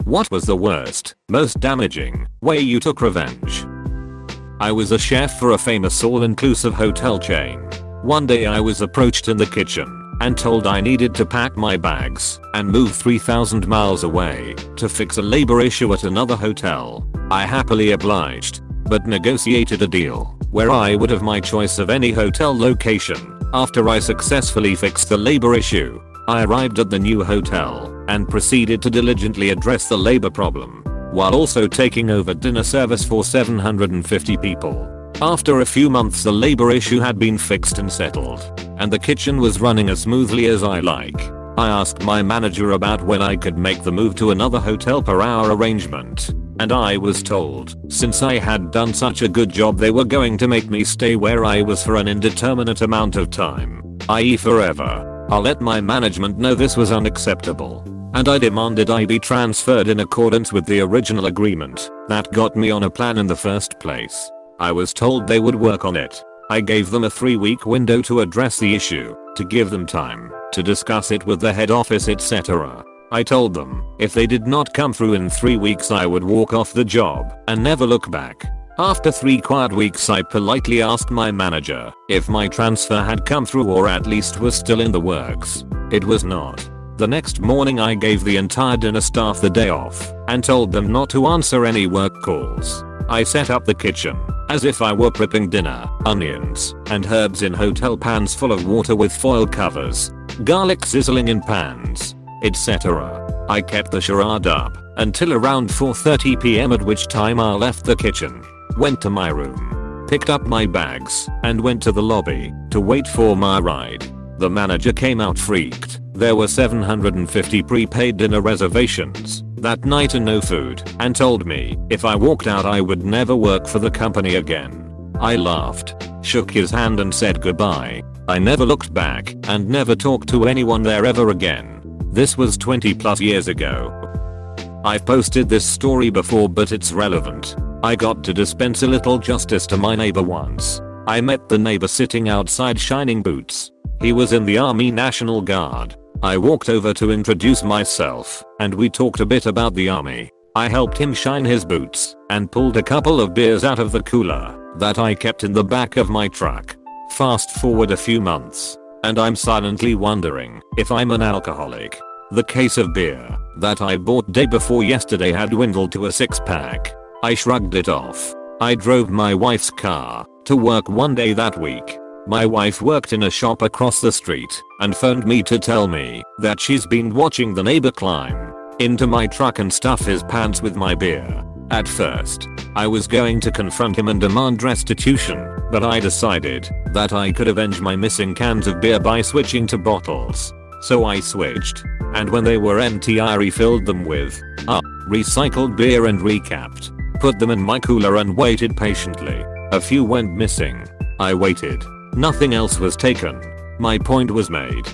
What was the worst, most damaging way you took revenge? I was a chef for a famous all-inclusive hotel chain. One day I was approached in the kitchen and told I needed to pack my bags and move 3,000 miles away to fix a labor issue at another hotel. I happily obliged, but negotiated a deal where I would have my choice of any hotel location. After I successfully fixed the labor issue, I arrived at the new hotel and proceeded to diligently address the labor problem, while also taking over dinner service for 750 people. After a few months the labor issue had been fixed and settled, and the kitchen was running as smoothly as I like. I asked my manager about when I could make the move to another hotel per hour arrangement, and I was told, since I had done such a good job, they were going to make me stay where I was for an indeterminate amount of time, i.e. forever. I let my management know this was unacceptable, and I demanded I be transferred in accordance with the original agreement that got me on a plan in the first place. I was told they would work on it. I gave them a 3-week window to address the issue, to give them time to discuss it with the head office, etc. I told them if they did not come through in 3 weeks I would walk off the job and never look back. After 3 quiet weeks I politely asked my manager if my transfer had come through or at least was still in the works. It was not. The next morning I gave the entire dinner staff the day off and told them not to answer any work calls. I set up the kitchen as if I were prepping dinner, onions and herbs in hotel pans full of water with foil covers, garlic sizzling in pans, etc. I kept the charade up until around 4:30 PM, at which time I left the kitchen, went to my room, picked up my bags and went to the lobby to wait for my ride. The manager came out freaked. There were 750 prepaid dinner reservations that night and no food, and told me if I walked out I would never work for the company again. I laughed, shook his hand and said goodbye. I never looked back and never talked to anyone there ever again. This was 20+ years ago. I've posted this story before but it's relevant. I got to dispense a little justice to my neighbor once. I met the neighbor sitting outside shining boots. He was in the Army National Guard. I walked over to introduce myself and we talked a bit about the army. I helped him shine his boots and pulled a couple of beers out of the cooler that I kept in the back of my truck. Fast forward a few months and I'm silently wondering if I'm an alcoholic. The case of beer that I bought day before yesterday had dwindled to a 6-pack. I shrugged it off. I drove my wife's car to work one day that week. My wife worked in a shop across the street and phoned me to tell me that she's been watching the neighbor climb into my truck and stuff his pants with my beer. At first, I was going to confront him and demand restitution, but I decided that I could avenge my missing cans of beer by switching to bottles. So I switched, and when they were empty I refilled them with recycled beer and recapped, put them in my cooler and waited patiently. A few went missing. I waited. Nothing else was taken. My point was made.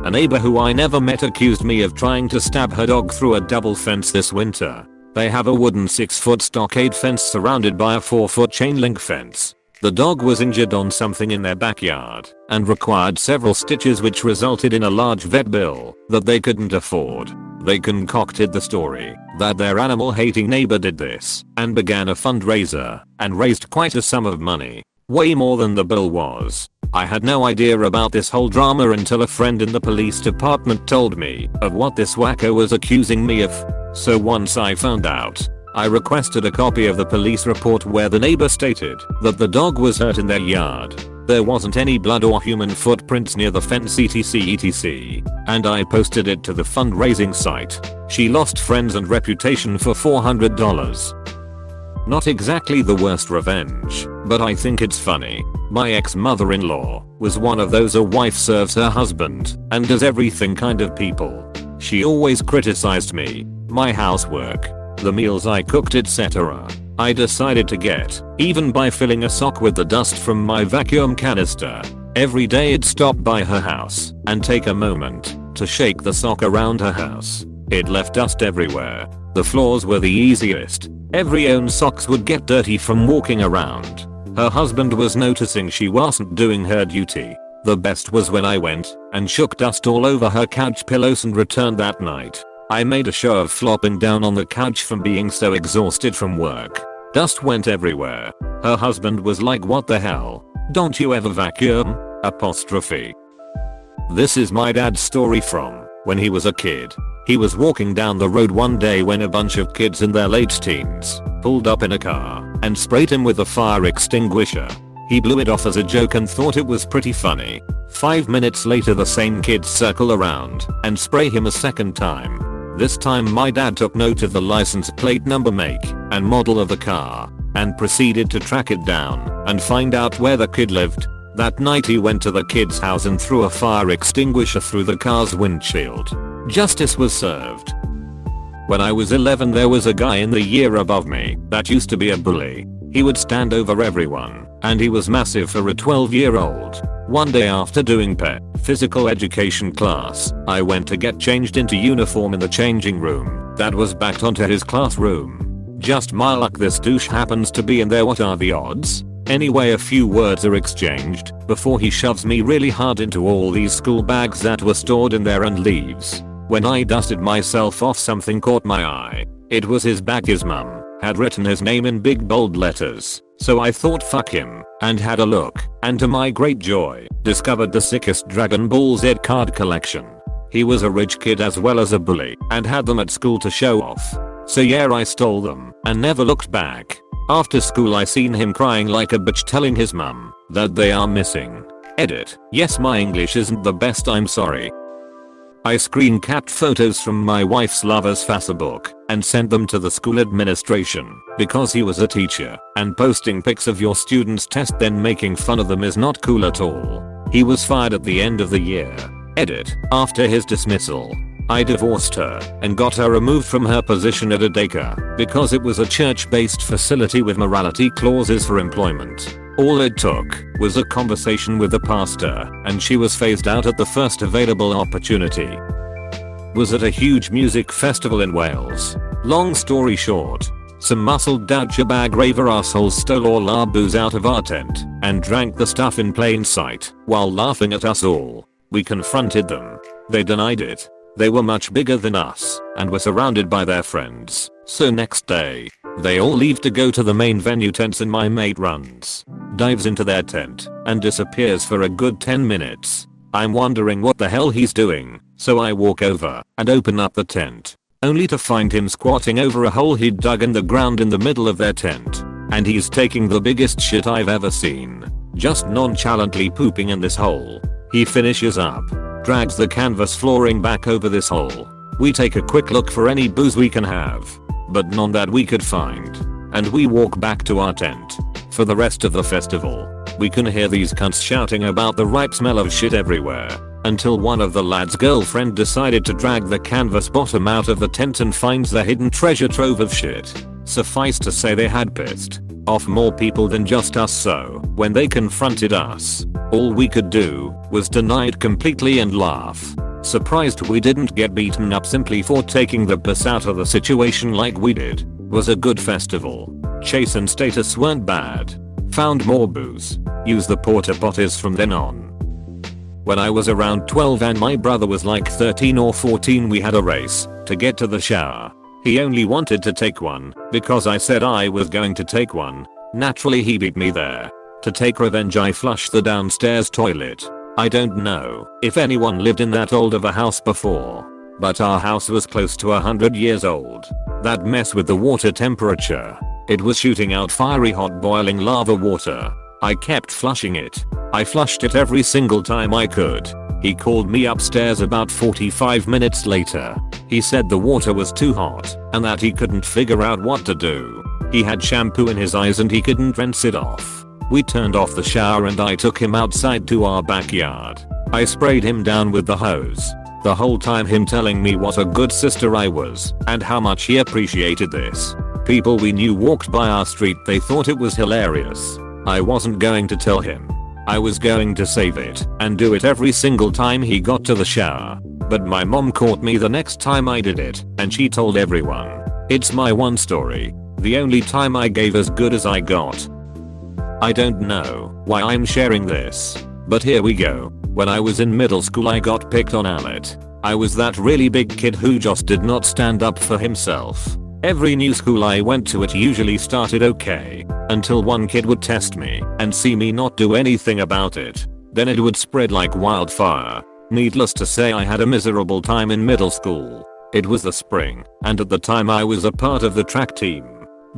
A neighbor who I never met accused me of trying to stab her dog through a double fence this winter. They have a wooden 6-foot stockade fence surrounded by a 4-foot chain link fence. The dog was injured on something in their backyard and required several stitches, which resulted in a large vet bill that they couldn't afford. They concocted the story that their animal-hating neighbor did this and began a fundraiser and raised quite a sum of money. Way more than the bill was. I had no idea about this whole drama until a friend in the police department told me of what this wacko was accusing me of. So once I found out, I requested a copy of the police report where the neighbor stated that the dog was hurt in their yard. There wasn't any blood or human footprints near the fence etc, and I posted it to the fundraising site. She lost friends and reputation for $400. Not exactly the worst revenge, but I think it's funny. My ex-mother-in-law was one of those a wife serves her husband and does everything kind of people. She always criticized me, my housework, the meals I cooked, etc. I decided to get even by filling a sock with the dust from my vacuum canister. Every day I'd stop by her house and take a moment to shake the sock around her house. It left dust everywhere. The floors were the easiest. Every own socks would get dirty from walking around. Her husband was noticing she wasn't doing her duty. The best was when I went and shook dust all over her couch pillows and returned that night. I made a show of flopping down on the couch from being so exhausted from work. Dust went everywhere. Her husband was like, "What the hell? Don't you ever vacuum?" Apostrophe. This is my dad's story from when he was a kid. He was walking down the road one day when a bunch of kids in their late teens pulled up in a car and sprayed him with a fire extinguisher. He blew it off as a joke and thought it was pretty funny. 5 minutes later the same kids circle around and spray him a second time. This time my dad took note of the license plate number, make and model of the car and proceeded to track it down and find out where the kid lived. That night he went to the kid's house and threw a fire extinguisher through the car's windshield. Justice was served. When I was 11 there was a guy in the year above me that used to be a bully. He would stand over everyone and he was massive for a 12-year-old. One day after doing physical education class, I went to get changed into uniform in the changing room that was backed onto his classroom. Just my luck this douche happens to be in there. What are the odds? Anyway, a few words are exchanged before he shoves me really hard into all these school bags that were stored in there and leaves. When I dusted myself off something caught my eye. It was his bag. His mum had written his name in big bold letters. So I thought fuck him and had a look, and to my great joy discovered the sickest Dragon Ball Z card collection. He was a rich kid as well as a bully and had them at school to show off. So yeah, I stole them and never looked back. After school I seen him crying like a bitch telling his mum that they are missing. Edit. Yes, my English isn't the best, I'm sorry. I screen capped photos from my wife's lover's Facebook and sent them to the school administration because he was a teacher, and posting pics of your student's test then making fun of them is not cool at all. He was fired at the end of the year. Edit. After his dismissal, I divorced her and got her removed from her position at a daycare because it was a church-based facility with morality clauses for employment. All it took was a conversation with the pastor and she was phased out at the first available opportunity. Was at a huge music festival in Wales. Long story short, some muscled douche bag raver assholes stole all our booze out of our tent and drank the stuff in plain sight while laughing at us all. We confronted them. They denied it. They were much bigger than us and were surrounded by their friends. So next day, they all leave to go to the main venue tents and my mate runs, dives into their tent, and disappears for a good 10 minutes. I'm wondering what the hell he's doing, so I walk over and open up the tent, only to find him squatting over a hole he'd dug in the ground in the middle of their tent. And he's taking the biggest shit I've ever seen, just nonchalantly pooping in this hole. He finishes up, drags the canvas flooring back over this hole. We take a quick look for any booze we can have, but none that we could find, and we walk back to our tent. For the rest of the festival, we can hear these cunts shouting about the ripe smell of shit everywhere, until one of the lad's girlfriend decided to drag the canvas bottom out of the tent and finds the hidden treasure trove of shit. Suffice to say they had pissed off more people than just us, so when they confronted us, all we could do was deny it completely and laugh. Surprised we didn't get beaten up simply for taking the piss out of the situation like we did. Was a good festival. Chase and status weren't bad. Found more booze. Used the porta potties from then on. When I was around 12 and my brother was like 13 or 14, we had a race to get to the shower. He only wanted to take one because I said I was going to take one. Naturally he beat me there. To take revenge I flushed the downstairs toilet. I don't know if anyone lived in that old of a house before, but our house was close to 100 years old. That mess with the water temperature. It was shooting out fiery hot boiling lava water. I kept flushing it. I flushed it every single time I could. He called me upstairs about 45 minutes later. He said the water was too hot and that he couldn't figure out what to do. He had shampoo in his eyes and he couldn't rinse it off. We turned off the shower and I took him outside to our backyard. I sprayed him down with the hose. The whole time him telling me what a good sister I was and how much he appreciated this. People we knew walked by our street, they thought it was hilarious. I wasn't going to tell him. I was going to save it and do it every single time he got to the shower. But my mom caught me the next time I did it and she told everyone. It's my one story. The only time I gave as good as I got. I don't know why I'm sharing this, but here we go. When I was in middle school I got picked on a lot. I was that really big kid who just did not stand up for himself. Every new school I went to, it usually started okay, until one kid would test me and see me not do anything about it. Then it would spread like wildfire. Needless to say, I had a miserable time in middle school. It was the spring, and at the time I was a part of the track team.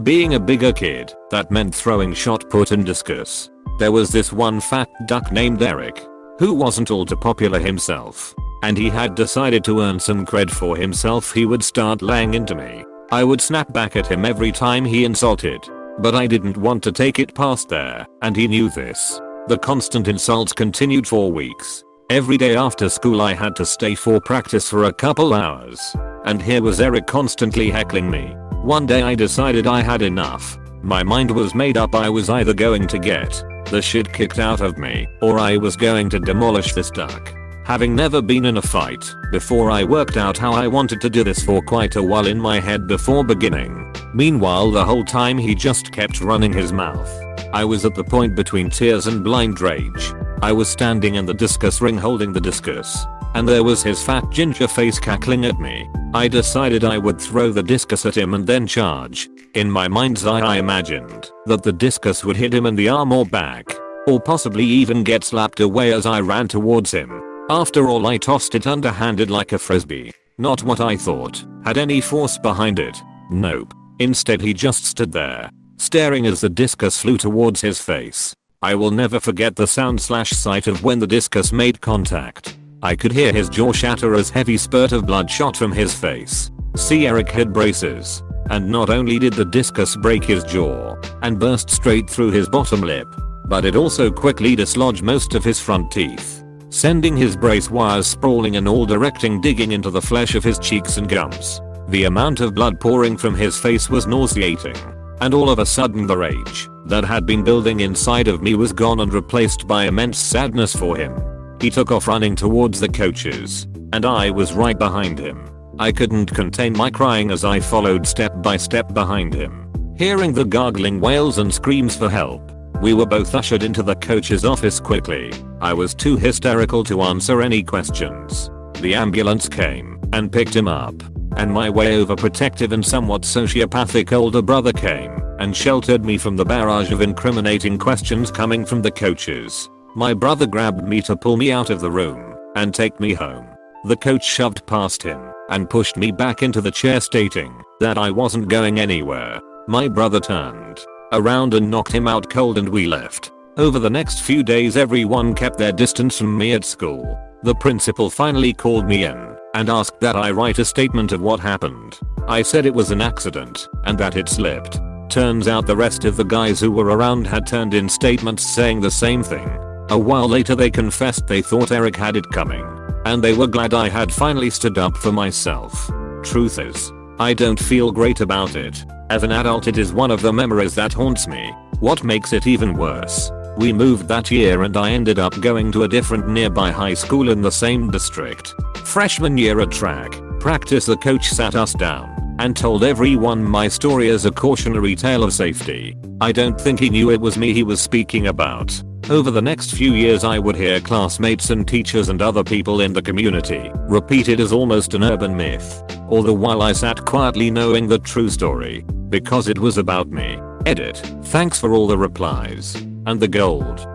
Being a bigger kid, that meant throwing shot put and discus. There was this one fat duck named Eric, who wasn't all too popular himself, and he had decided to earn some cred for himself. He would start laying into me. I would snap back at him every time he insulted, but I didn't want to take it past there, and he knew this. The constant insults continued for weeks. Every day after school I had to stay for practice for a couple hours, and here was Eric constantly heckling me. One day I decided I had enough. My mind was made up. I was either going to get the shit kicked out of me, or I was going to demolish this duck. Having never been in a fight before, I worked out how I wanted to do this for quite a while in my head before beginning. Meanwhile, the whole time he just kept running his mouth. I was at the point between tears and blind rage. I was standing in the discus ring holding the discus, and there was his fat ginger face cackling at me. I decided I would throw the discus at him and then charge. In my mind's eye, I imagined that the discus would hit him in the arm or back, or possibly even get slapped away as I ran towards him. After all, I tossed it underhanded like a frisbee. Not what I thought had any force behind it. Nope. Instead, he just stood there, staring as the discus flew towards his face. I will never forget the sound/sight of when the discus made contact. I could hear his jaw shatter as heavy spurt of blood shot from his face. See, Eric had braces, and not only did the discus break his jaw and burst straight through his bottom lip, but it also quickly dislodged most of his front teeth, sending his brace wires sprawling in all directions, digging into the flesh of his cheeks and gums. The amount of blood pouring from his face was nauseating, and all of a sudden the rage that had been building inside of me was gone and replaced by immense sadness for him. He took off running towards the coaches, and I was right behind him. I couldn't contain my crying as I followed step by step behind him, hearing the gargling wails and screams for help. We were both ushered into the coach's office quickly. I was too hysterical to answer any questions. The ambulance came and picked him up, and my way overprotective and somewhat sociopathic older brother came and sheltered me from the barrage of incriminating questions coming from the coaches. My brother grabbed me to pull me out of the room and take me home. The coach shoved past him and pushed me back into the chair, stating that I wasn't going anywhere. My brother turned around and knocked him out cold, and we left. Over the next few days, everyone kept their distance from me at school. The principal finally called me in and asked that I write a statement of what happened. I said it was an accident and that it slipped. Turns out the rest of the guys who were around had turned in statements saying the same thing. A while later they confessed they thought Eric had it coming, and they were glad I had finally stood up for myself. Truth is, I don't feel great about it. As an adult, it is one of the memories that haunts me. What makes it even worse, we moved that year and I ended up going to a different nearby high school in the same district. Freshman year at track practice, the coach sat us down and told everyone my story as a cautionary tale of safety. I don't think he knew it was me he was speaking about. Over the next few years, I would hear classmates and teachers and other people in the community repeat it as almost an urban myth. All the while I sat quietly knowing the true story, because it was about me. Edit. Thanks for all the replies. And the gold.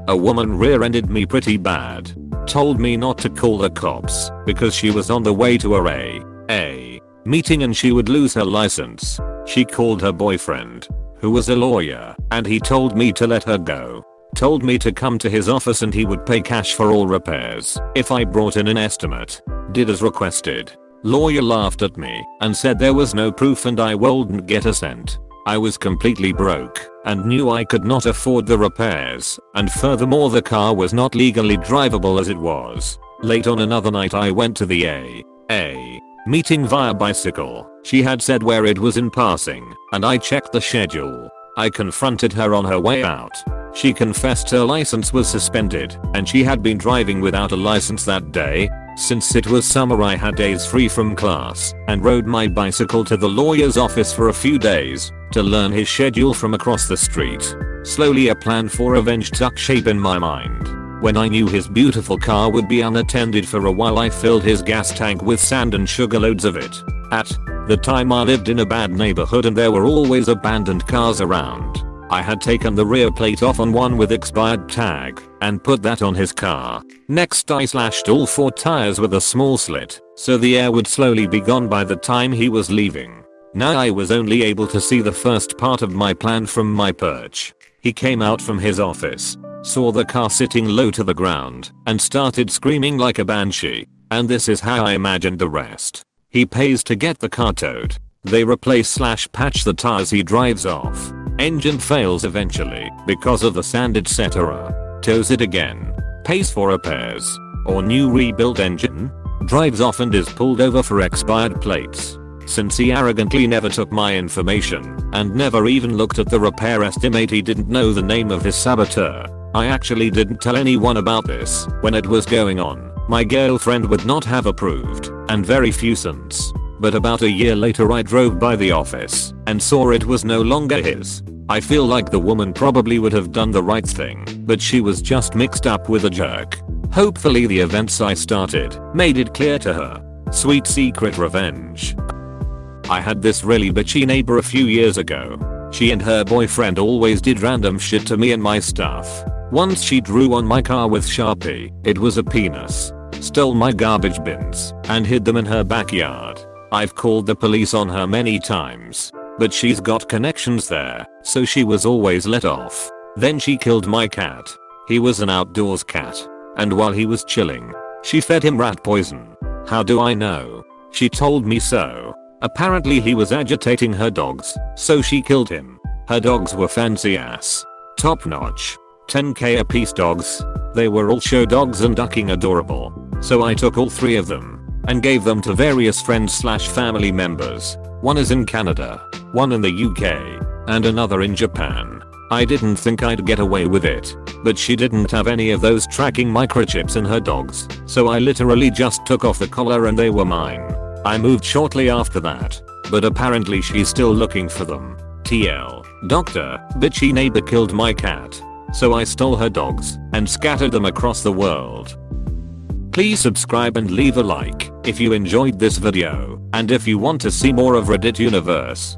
A woman rear-ended me pretty bad. Told me not to call the cops because she was on the way to a meeting and she would lose her license. She called her boyfriend, who was a lawyer, and he told me to let her go. Told me to come to his office and he would pay cash for all repairs if I brought in an estimate. Did as requested. Lawyer laughed at me and said there was no proof and I wouldn't get a cent. I was completely broke and knew I could not afford the repairs, and furthermore the car was not legally drivable as it was. Late on another night I went to the a meeting via bicycle. She had said where it was in passing, and I checked the schedule. I confronted her on her way out. She confessed her license was suspended and she had been driving without a license that day. Since it was summer, I had days free from class and rode my bicycle to the lawyer's office for a few days to learn his schedule from across the street. Slowly a plan for revenge took shape in my mind. When I knew his beautiful car would be unattended for a while, I filled his gas tank with sand and sugar loads of it. At the time I lived in a bad neighborhood and there were always abandoned cars around. I had taken the rear plate off on one with expired tag and put that on his car. Next I slashed all 4 tires with a small slit so the air would slowly be gone by the time he was leaving. Now I was only able to see the first part of my plan from my perch. He came out from his office, saw the car sitting low to the ground, and started screaming like a banshee. And this is how I imagined the rest. He pays to get the car towed. They replace/patch the tires, he drives off. Engine fails eventually because of the sand etc. Tows it again. Pays for repairs or new rebuilt engine. Drives off and is pulled over for expired plates. Since he arrogantly never took my information and never even looked at the repair estimate, he didn't know the name of his saboteur. I actually didn't tell anyone about this when it was going on. My girlfriend would not have approved, and very few since. But about a year later I drove by the office and saw it was no longer his. I feel like the woman probably would have done the right thing, but she was just mixed up with a jerk. Hopefully the events I started made it clear to her. Sweet secret revenge. I had this really bitchy neighbor a few years ago. She and her boyfriend always did random shit to me and my stuff. Once she drew on my car with Sharpie. It was a penis. Stole my garbage bins and hid them in her backyard. I've called the police on her many times, but she's got connections there, so she was always let off. Then she killed my cat. He was an outdoors cat. And while he was chilling, she fed him rat poison. How do I know? She told me so. Apparently he was agitating her dogs, so she killed him. Her dogs were fancy ass. Top notch. 10k a piece dogs. They were all show dogs and ducking adorable. So I took all 3 of them and gave them to various friends/family members. One is in Canada, one in the UK, and another in Japan. I didn't think I'd get away with it, but she didn't have any of those tracking microchips in her dogs, so I literally just took off the collar and they were mine. I moved shortly after that, but apparently she's still looking for them. TL. Doctor, bitchy neighbor killed my cat, so I stole her dogs and scattered them across the world. Please subscribe and leave a like if you enjoyed this video, and if you want to see more of Reddit universe.